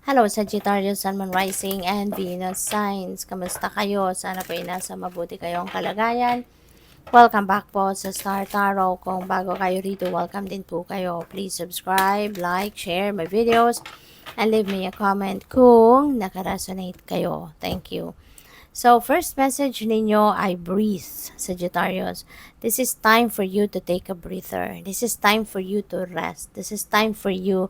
Hello, Sagittarius, Sun, Moon, Rising, and Venus signs. Kamusta kayo? Sana po ay nasa mabuti kayong kalagayan. Welcome back po sa Star Tarot. Kung bago kayo rito, welcome din po kayo. Please subscribe, like, share my videos, and leave me a comment kung nakaresonate kayo. Thank you. So, first message ninyo ay breathe, Sagittarius. This is time for you to take a breather. This is time for you to rest. This is time for you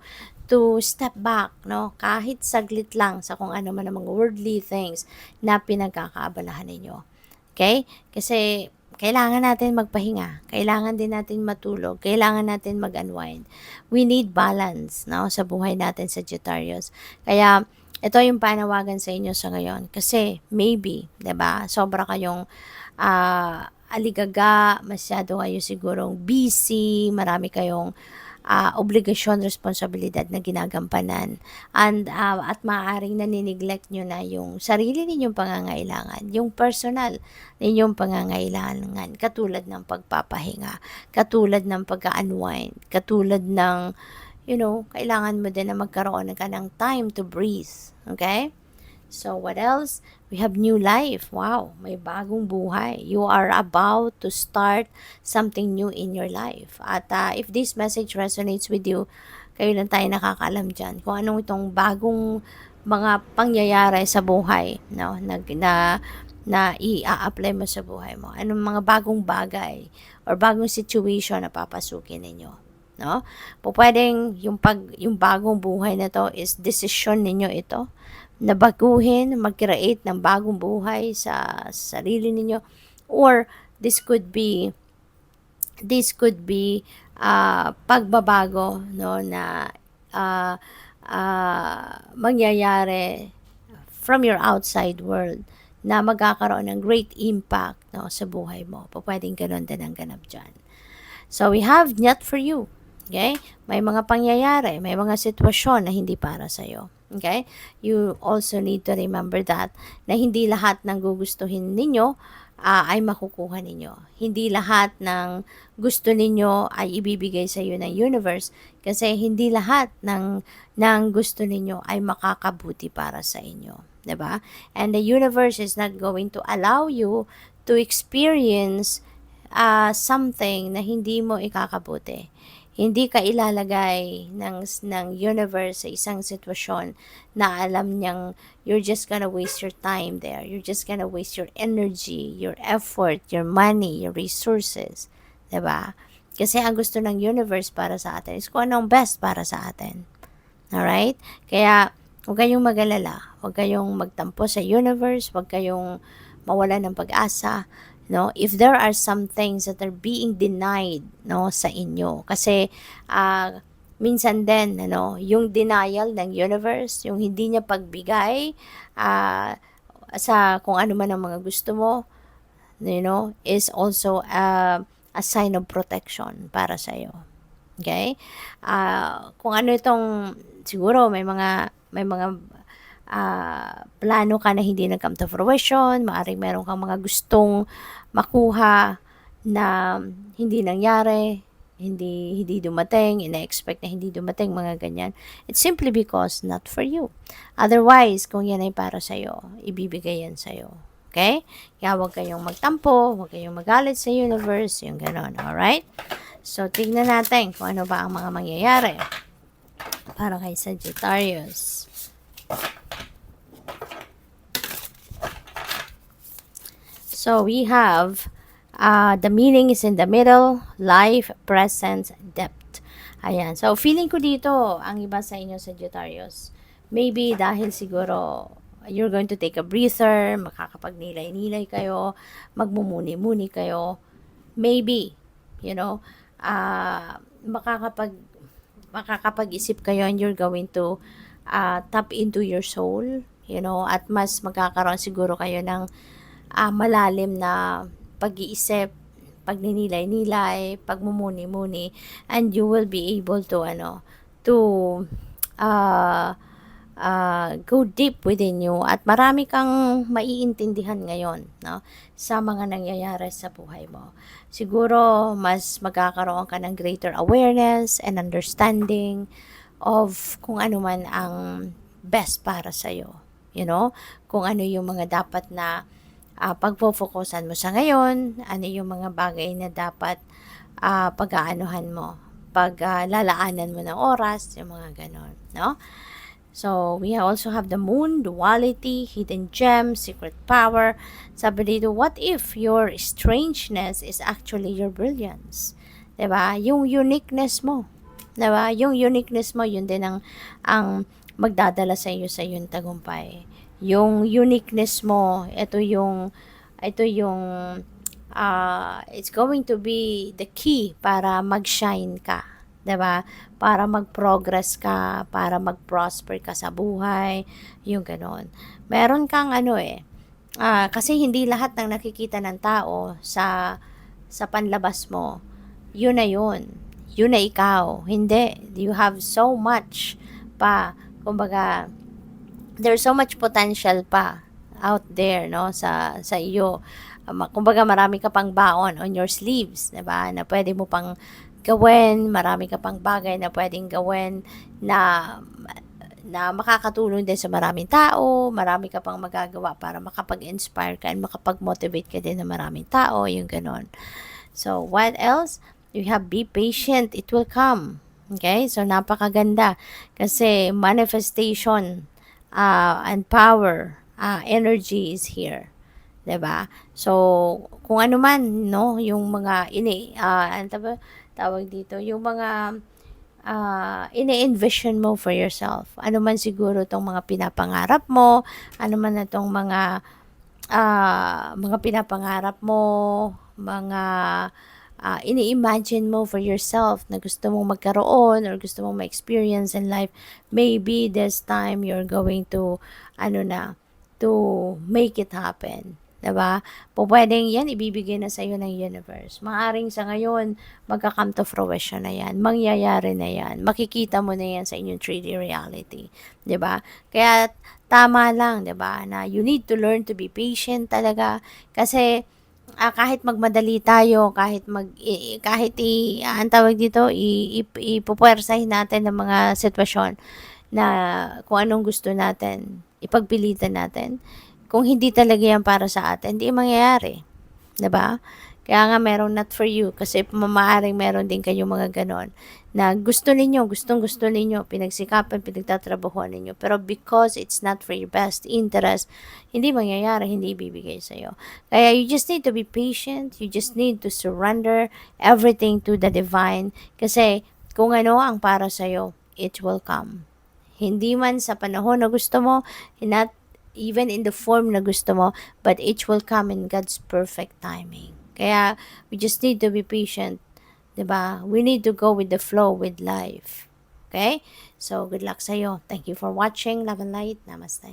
to step back, no? Kahit saglit lang sa kung ano man ang mga worldly things na pinagkakaabalahan ninyo. Okay? Kasi kailangan natin magpahinga. Kailangan din natin matulog. Kailangan natin mag-unwind. We need balance, no? Sa buhay natin, Sagittarius. Kaya, ito yung panawagan sa inyo sa ngayon. Kasi, maybe, 'di ba sobra kayong aligaga, masyado kayo sigurong busy, marami kayong obligasyon, responsibilidad na ginagampanan. At maaaring nanineglect nyo na yung sarili ninyong pangangailangan, yung personal ninyong pangangailangan, katulad ng pagpapahinga, katulad ng pag-unwind, katulad ng kailangan mo din na magkaroon ka ng time to breathe. Okay? So, what else? We have new life. Wow, may bagong buhay. You are about to start something new in your life. At if this message resonates with you, kayo lang tayo nakakaalam dyan kung anong itong bagong mga pangyayari sa buhay, no? Na i-apply mo sa buhay mo. Anong mga bagong bagay or bagong situation na papasukin ninyo, no? Pwedeng yung bagong buhay na to is decision ninyo ito na baguhin, mag-create ng bagong buhay sa sarili ninyo, or this could be pagbabago, no, na mangyayari from your outside world na magkakaroon ng great impact, no, sa buhay mo. Pwedeng ganun din ang ganap dyan. So, we have not for you. Okay? May mga pangyayari, may mga sitwasyon na hindi para sa'yo. Okay? You also need to remember that na hindi lahat ng gugustuhin ninyo ay makukuha ninyo. Hindi lahat ng gusto ninyo ay ibibigay sa iyo ng universe, kasi hindi lahat ng gusto ninyo ay makakabuti para sa inyo. 'Di ba? And the universe is not going to allow you to experience something na hindi mo ikakabuti. Hindi ka ilalagay ng universe sa isang sitwasyon na alam niyang you're just gonna waste your time there. You're just gonna waste your energy, your effort, your money, your resources. 'Di ba? Kasi ang gusto ng universe para sa atin is kung anong best para sa atin. Alright? Kaya, huwag kayong mag-alala. Huwag kayong magtampo sa universe. Huwag kayong mawala ng pag-asa. No, if there are some things that are being denied, no, sa inyo, kasi minsan din, yung denial ng universe, yung hindi niya pagbigay sa kung ano man ang mga gusto mo, is also a sign of protection para sa iyo. Okay? Kung ano itong, siguro may mga plano ka na hindi nag-come to fruition, maaaring meron kang mga gustong makuha na hindi nangyari, hindi dumating, ina-expect na hindi dumating, mga ganyan. It's simply because not for you. Otherwise, kung yan ay para sa'yo, ibibigay yan sa'yo. Okay? Kaya huwag kayong magtampo, huwag kayong magalit sa universe, yung gano'n. Alright? So, tignan natin kung ano ba ang mga mangyayari para kay Sagittarius. So, we have the meaning is in the middle, life, presence, depth. Ayan. So, feeling ko dito, ang iba sa inyo, Sagittarius, maybe dahil siguro you're going to take a breather, makakapagnilay-nilay kayo, magmumuni-muni kayo, maybe, makakapag-isip kayo, and you're going to tap into your soul, at mas magkakaroon siguro kayo ng malalim na pag-iisip, pagninilay-nilay, pagmumuni-muni, and you will be able to go deep within you, at marami kang maiintindihan ngayon, no, sa mga nangyayari sa buhay mo. Siguro mas magkakaroon ka ng greater awareness and understanding of kung ano man ang best para sa'yo. Kung ano yung mga dapat na pagpo-focusan mo sa ngayon, ano yung mga bagay na dapat pag-aanuhan mo, lalaanan mo ng oras, yung mga ganon, no? So, we also have the moon, duality, hidden gem, secret power. Sabi dito, what if your strangeness is actually your brilliance? 'Di ba? Yung uniqueness mo. 'Di ba? Yung uniqueness mo, yun din ang magdadala sa iyo sa iyong tagumpay. Yung uniqueness mo, ito yung it's going to be the key para mag-shine ka, 'di ba? Para mag-progress ka, para mag-prosper ka sa buhay, yung gano'n. Meron kang kasi hindi lahat ng nakikita ng tao sa panlabas mo, yun na yun. Yun na ikaw. Hindi. You have so much pa. Kumbaga, there's so much potential pa out there, no, sa iyo. Kumbaga marami ka pang baon on your sleeves, 'di ba? Na pwede mo pang gawin, marami ka pang bagay na pwedeng gawin na na makakatulong din sa maraming tao, marami ka pang magagawa para makapag-inspire ka and makapag-motivate ka din ng maraming tao, yung ganon. So, what else? You have be patient, it will come. Okay? So, napakaganda. Kasi manifestation and power, energy is here. 'Di ba? So, kung ano man, no, yung mga ano tawag dito, yung mga ini-envision mo for yourself. Ano man siguro tong mga pinapangarap mo, ano man na tong mga pinapangarap mo, mga ini-imagine mo for yourself na gusto mong magkaroon or gusto mong ma-experience in life, maybe this time you're going to, to make it happen. Diba? Pwedeng yan, ibibigay na sa iyo ng universe. Maaring sa ngayon, magka-come to fruition na yan. Mangyayari na yan. Makikita mo na yan sa inyong 3D reality. Diba? Kaya, tama lang, diba? Na you need to learn to be patient talaga. Kasi, kahit magmadali tayo, ang tawag dito, ipupuwersahin natin ng mga sitwasyon na kung anong gusto natin, ipagpilitan natin. Kung hindi talaga yan para sa atin, hindi mangyayari. 'Di ba? Kaya nga merong not for you kasi maaaring meron din kayong mga ganon na gustong-gusto ninyo, pinagsikapan, pinagtatrabahuan ninyo. Pero because it's not for your best interest, hindi mangyayari, hindi ibibigay sa'yo. Kaya you just need to be patient, you just need to surrender everything to the divine kasi kung ano ang para sa'yo, it will come. Hindi man sa panahon na gusto mo, not even in the form na gusto mo, but it will come in God's perfect timing. Kaya, we just need to be patient. 'Di ba? We need to go with the flow with life. Okay? So, good luck sa'yo. Thank you for watching. Love and light. Namaste.